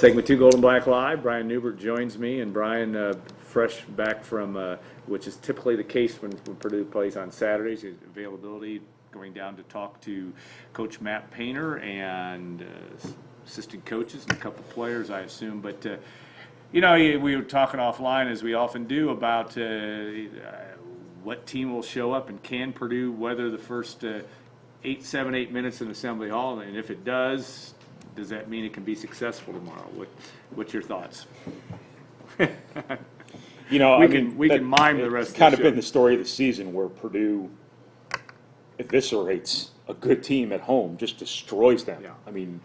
Segment 2, Gold and Black Live. Brian Neubert joins me, and Brian, fresh back from, which is typically the case when Purdue plays on Saturdays, his availability, going down to talk to Coach Matt Painter and assistant coaches and a couple players, I assume. But, we were talking offline, as we often do, about what team will show up and can Purdue weather the first 8 minutes in Assembly Hall, and if it does that mean it can be successful tomorrow? What's your thoughts? We can mime the rest of the show. It's kind of been the story of the season where Purdue eviscerates a good team at home, just destroys them. Yeah. I mean,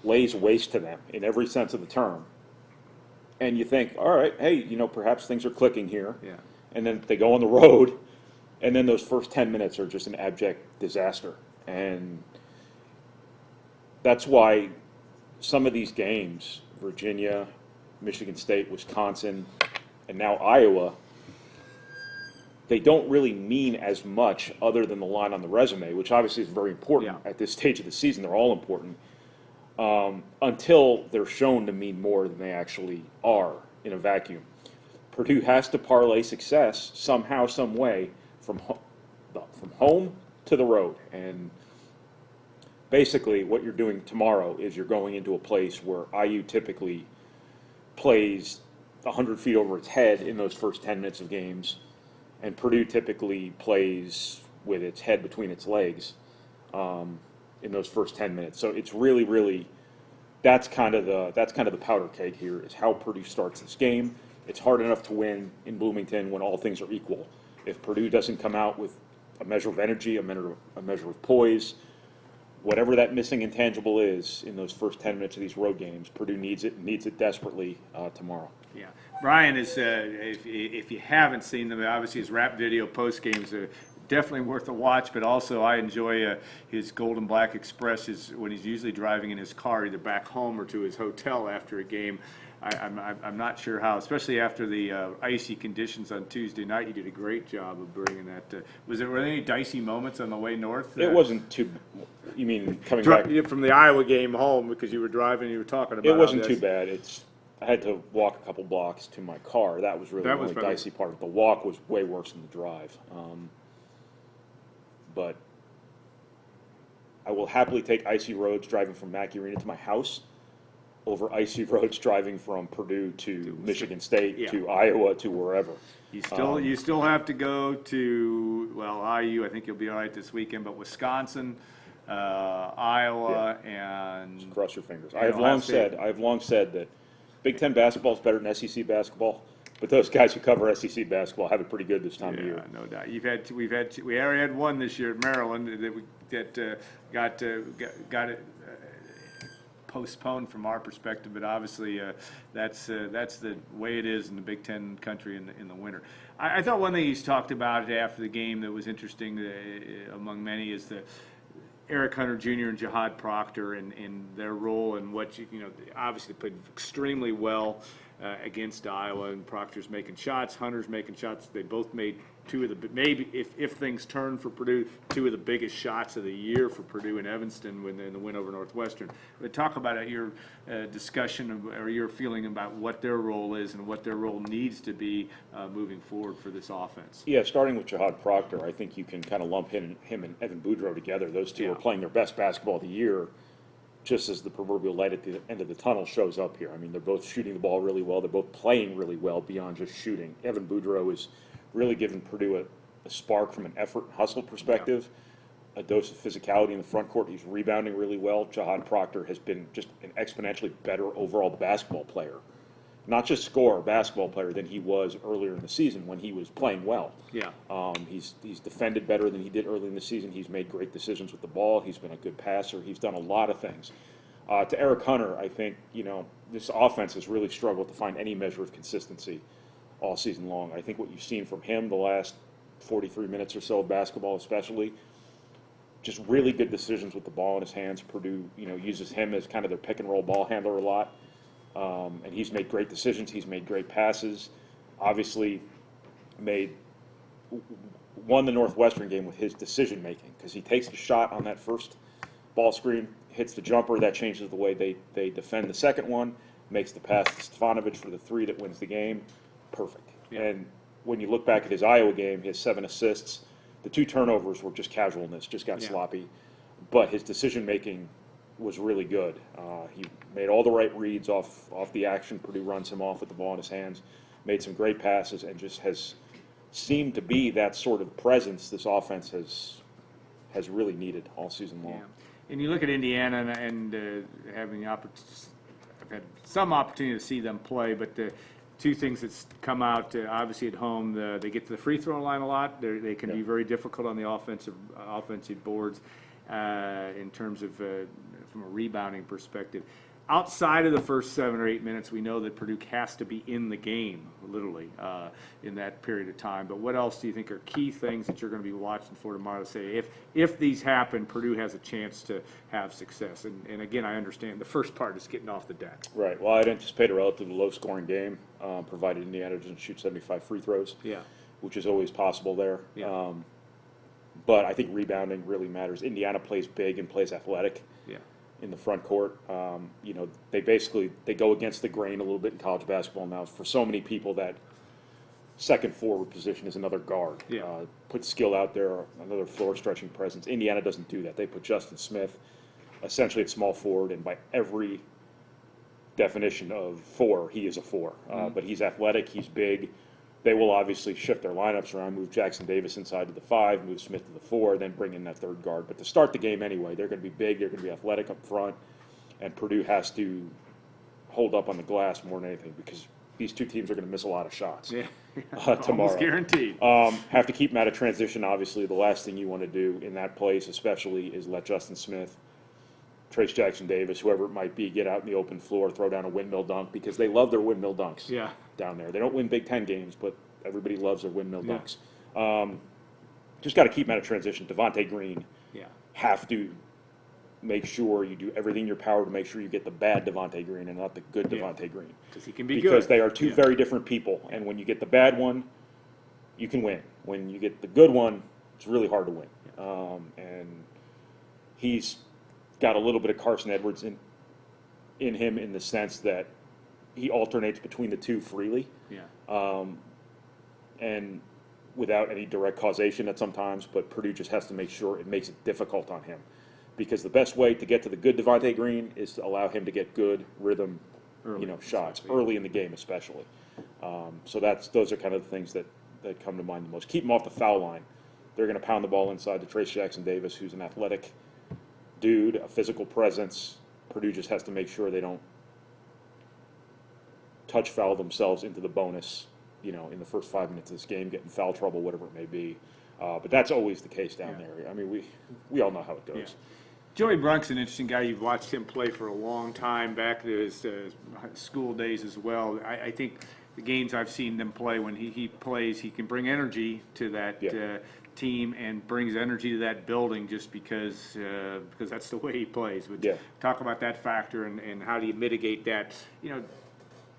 lays waste to them in every sense of the term. And you think, all right, hey, perhaps things are clicking here. Yeah. And then they go on the road, and then those first 10 minutes are just an abject disaster. And that's why some of these games, Virginia, Michigan State, Wisconsin, and now Iowa, they don't really mean as much other than the line on the resume, which obviously is very important at this stage of the season. They're all important until they're shown to mean more than they actually are in a vacuum. Purdue has to parlay success somehow, some way, from home to the road. And basically, what you're doing tomorrow is you're going into a place where IU typically plays 100 feet over its head in those first 10 minutes of games, and Purdue typically plays with its head between its legs in those first 10 minutes. So it's really, really that's kind of the powder keg here is how Purdue starts this game. It's hard enough to win in Bloomington when all things are equal. If Purdue doesn't come out with a measure of energy, a measure of poise, whatever that missing intangible is in those first 10 minutes of these road games, Purdue needs it desperately tomorrow. Yeah. Brian is, if you haven't seen them, obviously his rap video post games are definitely worth a watch, but also I enjoy his Gold and Black Express when he's usually driving in his car either back home or to his hotel after a game. I'm not sure how, especially after the icy conditions on Tuesday night. You did a great job of bringing that. Were there any dicey moments on the way north? It wasn't too. You mean coming back from the Iowa game home because you were driving? You were talking about. It wasn't too bad. I had to walk a couple blocks to my car. That was really the only probably dicey part. The walk was way worse than the drive. But I will happily take icy roads driving from Mackey Arena to my house over icy roads driving from Purdue to Michigan State to Iowa to wherever. You still have to go to IU. I think you'll be all right this weekend, but Wisconsin, Iowa, and just cross your fingers. I've long said that Big Ten basketball is better than SEC basketball. But those guys who cover SEC basketball have it pretty good this time of year. Yeah, no doubt. We already had one this year at Maryland that got it postponed from our perspective, but obviously that's the way it is in the Big Ten country in the winter. I thought one thing he's talked about after the game that was interesting among many is the Eric Hunter Jr. and Jihad Proctor and their role and what obviously played extremely well against Iowa, and Proctor's making shots, Hunter's making shots. They both made two of the, maybe if things turn for Purdue, two of the biggest shots of the year for Purdue in Evanston in the win over Northwestern. But talk about your discussion or your feeling about what their role is and what their role needs to be moving forward for this offense. Yeah, starting with Jihad Proctor, I think you can kind of lump him and Evan Boudreaux together. Those two are playing their best basketball of the year, just as the proverbial light at the end of the tunnel shows up here. I mean, they're both shooting the ball really well. They're both playing really well beyond just shooting. Evan Boudreaux is really giving Purdue a spark from an effort and hustle perspective, a dose of physicality in the front court. He's rebounding really well. Jihad Proctor has been just an exponentially better overall basketball player, not just scorer, basketball player than he was earlier in the season when he was playing well. Yeah. He's defended better than he did early in the season. He's made great decisions with the ball. He's been a good passer. He's done a lot of things. To Eric Hunter, I think, this offense has really struggled to find any measure of consistency all season long. I think what you've seen from him the last 43 minutes or so of basketball especially, just really good decisions with the ball in his hands. Purdue, uses him as kind of their pick and roll ball handler a lot. And he's made great decisions. He's made great passes. Obviously won the Northwestern game with his decision making because he takes the shot on that first ball screen, hits the jumper. That changes the way they defend the second one. makes the pass to Stefanovic for the 3 that wins the game. Perfect. Yeah. And when you look back at his Iowa game, he has 7 assists. The 2 turnovers were just casualness, just got Yeah. sloppy. But his decision-making was really good. He made all the right reads off the action. Purdue runs him off with the ball in his hands, made some great passes, and just has seemed to be that sort of presence this offense has really needed all season long. Yeah. And you look at Indiana and having the opportunity, I've had some opportunity to see them play, but the two things that's come out, obviously at home, they get to the free throw line a lot. They can be very difficult on the offensive boards in terms of from a rebounding perspective. Outside of the first 7 or 8 minutes, we know that Purdue has to be in the game, literally, in that period of time. But what else do you think are key things that you're going to be watching for tomorrow to say, if these happen, Purdue has a chance to have success? And again, I understand the first part is getting off the deck. Right. Well, I'd anticipate a relatively low-scoring game, provided Indiana doesn't shoot 75 free throws, which is always possible there. Yeah. But I think rebounding really matters. Indiana plays big and plays athletic. Yeah. In the front court. They go against the grain a little bit in college basketball now. For so many people, that second forward position is another guard. Yeah. Put skill out there, another floor stretching presence. Indiana doesn't do that. They put Justin Smith essentially at small forward, and by every definition of 4, he is a 4. But he's athletic, he's big. They will obviously shift their lineups around, move Jackson Davis inside to the 5, move Smith to the 4, then bring in that third guard. But to start the game anyway, they're going to be big, they're going to be athletic up front, and Purdue has to hold up on the glass more than anything because these two teams are going to miss a lot of shots tomorrow. Almost guaranteed. Have to keep them out of transition, obviously. The last thing you want to do in that place especially is let Justin Smith, Trace Jackson Davis, whoever it might be, get out in the open floor, throw down a windmill dunk because they love their windmill dunks down there. They don't win Big Ten games, but everybody loves their windmill dunks. Just got to keep them out of transition. Devontae Green, have to make sure you do everything in your power to make sure you get the bad Devontae Green and not the good Devontae Green. Because he can be good. Because they are two very different people, and when you get the bad one, you can win. When you get the good one, it's really hard to win. And he's got a little bit of Carson Edwards in him in the sense that he alternates between the two freely, and without any direct causation at sometimes, but Purdue just has to make sure it makes it difficult on him. Because the best way to get to the good Devontae Green is to allow him to get good rhythm shots, early in the game especially. So those are kind of the things that come to mind the most. Keep him off the foul line. They're going to pound the ball inside to Trace Jackson Davis, who's an athletic dude, a physical presence. Purdue just has to make sure they don't touch foul themselves into the bonus, in the first 5 minutes of this game, get in foul trouble, whatever it may be. But that's always the case down there. I mean, we all know how it goes. Yeah. Joey Brunk's an interesting guy. You've watched him play for a long time, back to his school days as well. I think the games I've seen them play, when he plays, he can bring energy to that team and brings energy to that building just because that's the way he plays. Talk about that factor and how do you mitigate that,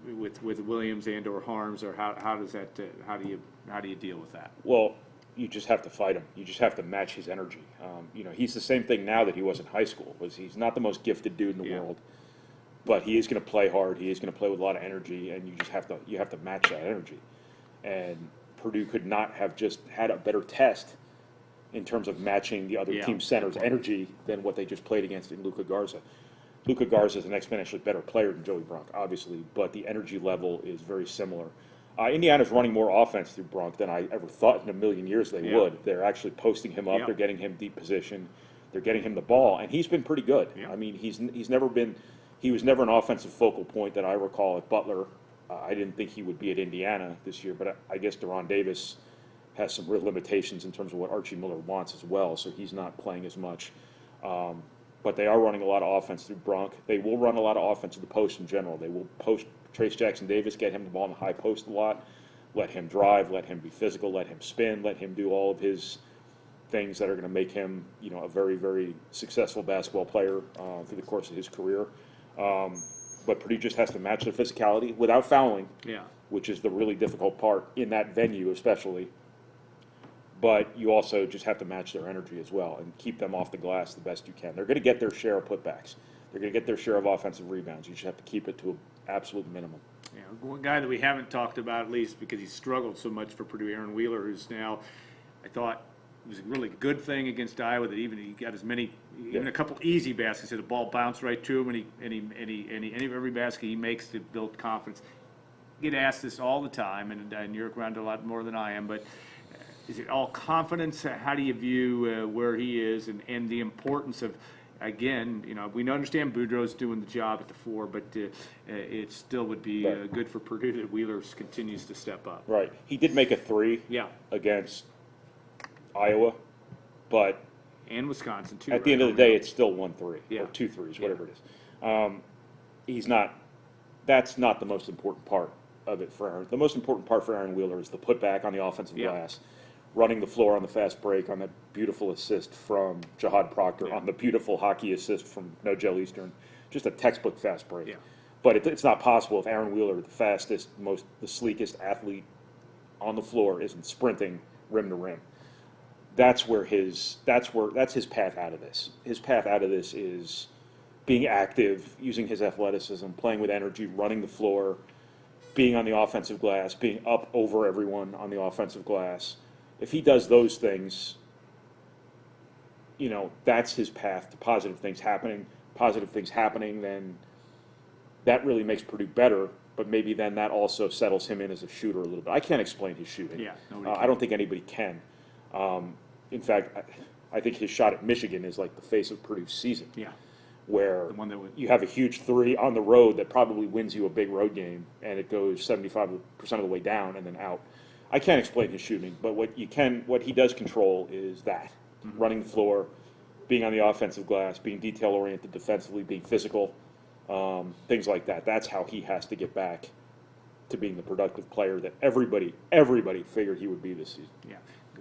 with Williams and or Harms, or how do you deal with that? Well, you just have to fight him. You just have to match his energy. He's the same thing now that he was in high school. He's not the most gifted dude in the world, but he is going to play hard. He is going to play with a lot of energy, and you have to match that energy. And Purdue could not have just had a better test in terms of matching the other team center's energy than what they just played against in Luka Garza. Luka Garza is an exponentially better player than Joey Brunk, obviously, but the energy level is very similar. Indiana's running more offense through Brunk than I ever thought in a million years they would. They're actually posting him up. They're getting him deep position. They're getting him the ball, and he's been pretty good. I mean, he was never an offensive focal point that I recall at Butler. I didn't think he would be at Indiana this year, but I guess Deron Davis has some real limitations in terms of what Archie Miller wants as well, so he's not playing as much. But they are running a lot of offense through Brunk. They will run a lot of offense to the post in general. They will post Trace Jackson Davis, get him the ball in the high post a lot, let him drive, let him be physical, let him spin, let him do all of his things that are going to make him, a very, very successful basketball player through the course of his career. But Purdue just has to match their physicality without fouling, which is the really difficult part in that venue especially. But you also just have to match their energy as well and keep them off the glass the best you can. They're going to get their share of putbacks. They're going to get their share of offensive rebounds. You just have to keep it to an absolute minimum. Yeah, one guy that we haven't talked about, at least because he struggled so much for Purdue, Aaron Wheeler, who's now, I thought, it was a really good thing against Iowa that even he got as many, even a couple easy baskets. The ball bounced right to him, and every basket he makes to build confidence. I get asked this all the time, and you're around a lot more than I am, but is it all confidence? How do you view where he is and the importance of, again, we understand Boudreaux's doing the job at the 4, but it still would be good for Purdue that Wheeler continues to step up. Right. He did make a 3 against Iowa, but and Wisconsin, too. At the end of the day, it's still 1-3 or 2 threes, whatever it is. He's not. That's not the most important part of it for Aaron. The most important part for Aaron Wheeler is the putback on the offensive glass, running the floor on the fast break, on that beautiful assist from Jahad Proctor, on the beautiful hockey assist from Nogel Eastern. Just a textbook fast break. Yeah. But it's not possible if Aaron Wheeler, the fastest, the sleekest athlete on the floor, isn't sprinting rim to rim. That's his path out of this. His path out of this is being active, using his athleticism, playing with energy, running the floor, being on the offensive glass, being up over everyone on the offensive glass. If he does those things, that's his path to positive things happening. Then that really makes Purdue better, but maybe then that also settles him in as a shooter a little bit. I can't explain his shooting. Yeah, I don't think anybody can. In fact, I think his shot at Michigan is like the face of Purdue's season. Yeah. Where The one that you have a huge 3 on the road that probably wins you a big road game, and it goes 75% of the way down and then out. I can't explain his shooting, but what he does control is that. Running the floor, being on the offensive glass, being detail-oriented defensively, being physical, things like that. That's how he has to get back to being the productive player that everybody figured he would be this season. Yeah.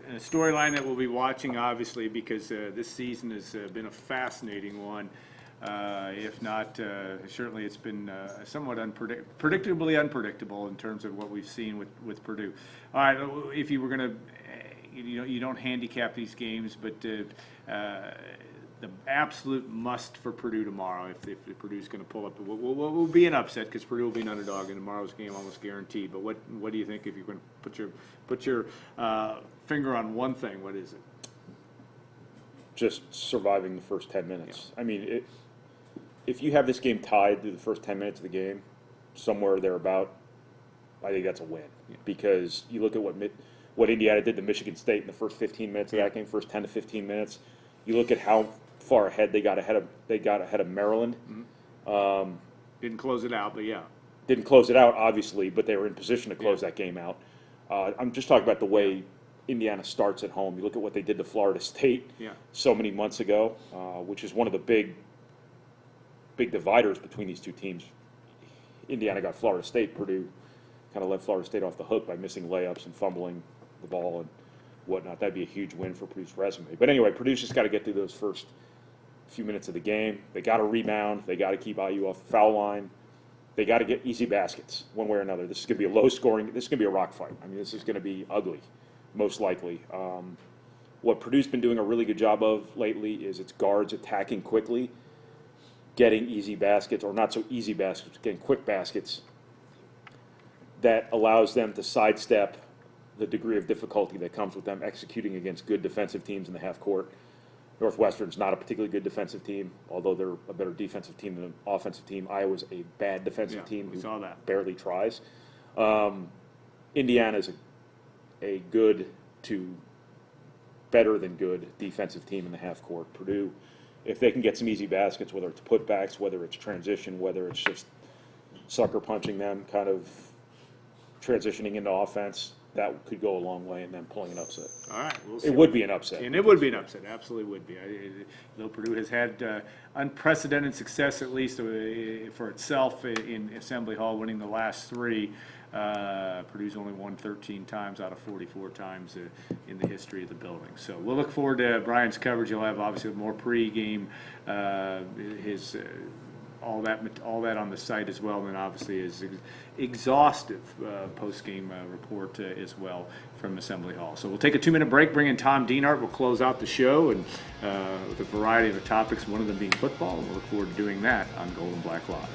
A storyline that we'll be watching, obviously, because this season has been a fascinating one. If not, certainly it's been somewhat predictably unpredictable in terms of what we've seen with Purdue. All right, if you were going to, you don't handicap these games, but the absolute must for Purdue tomorrow, if Purdue's going to pull up, will be an upset because Purdue will be an underdog in tomorrow's game, almost guaranteed. But what do you think if you're going to put your finger on one thing? What is it? Just surviving the first 10 minutes. Yeah. I mean, if you have this game tied through the first 10 minutes of the game, somewhere thereabout, I think that's a win. Yeah. Because you look at what Indiana did to Michigan State in the first 15 minutes of that game, first 10 to 15 minutes. You look at how far ahead they got ahead of Maryland. Mm-hmm. Didn't close it out, but yeah. Didn't close it out, obviously, but they were in position to close that game out. I'm just talking about the way Indiana starts at home. You look at what they did to Florida State so many months ago, which is one of the big dividers between these two teams. Indiana got Florida State. Purdue kind of let Florida State off the hook by missing layups and fumbling the ball and whatnot. That'd be a huge win for Purdue's resume. But anyway, Purdue's just got to get through those first few minutes of the game. They got to rebound. They got to keep IU off the foul line. They got to get easy baskets one way or another. This is going to be a low scoring. This is going to be a rock fight. I mean, this is going to be ugly, most likely. What Purdue's been doing a really good job of lately is its guards attacking quickly, getting easy baskets, or not so easy baskets, getting quick baskets that allows them to sidestep the degree of difficulty that comes with them executing against good defensive teams in the half court. Northwestern's not a particularly good defensive team, although they're a better defensive team than an offensive team. Iowa's a bad defensive team who barely tries. Indiana's a good to better than good defensive team in the half court. Purdue, if they can get some easy baskets, whether it's putbacks, whether it's transition, whether it's just sucker punching them, kind of transitioning into offense, that could go a long way in them pulling an upset. All right, we'll see. It would be an upset. And it would be an upset, absolutely would be. Though Purdue has had unprecedented success, at least for itself, in Assembly Hall, winning the last 3. Purdue's only won 13 times out of 44 times in the history of the building. So we'll look forward to Brian's coverage. He'll have obviously more pre-game, his all that on the site as well, and then obviously is exhaustive post-game report as well from Assembly Hall. So we'll take a 2-minute break, bring in Tom Dienart. We'll close out the show and with a variety of topics, one of them being football, and we'll look forward to doing that on Gold and Black Live.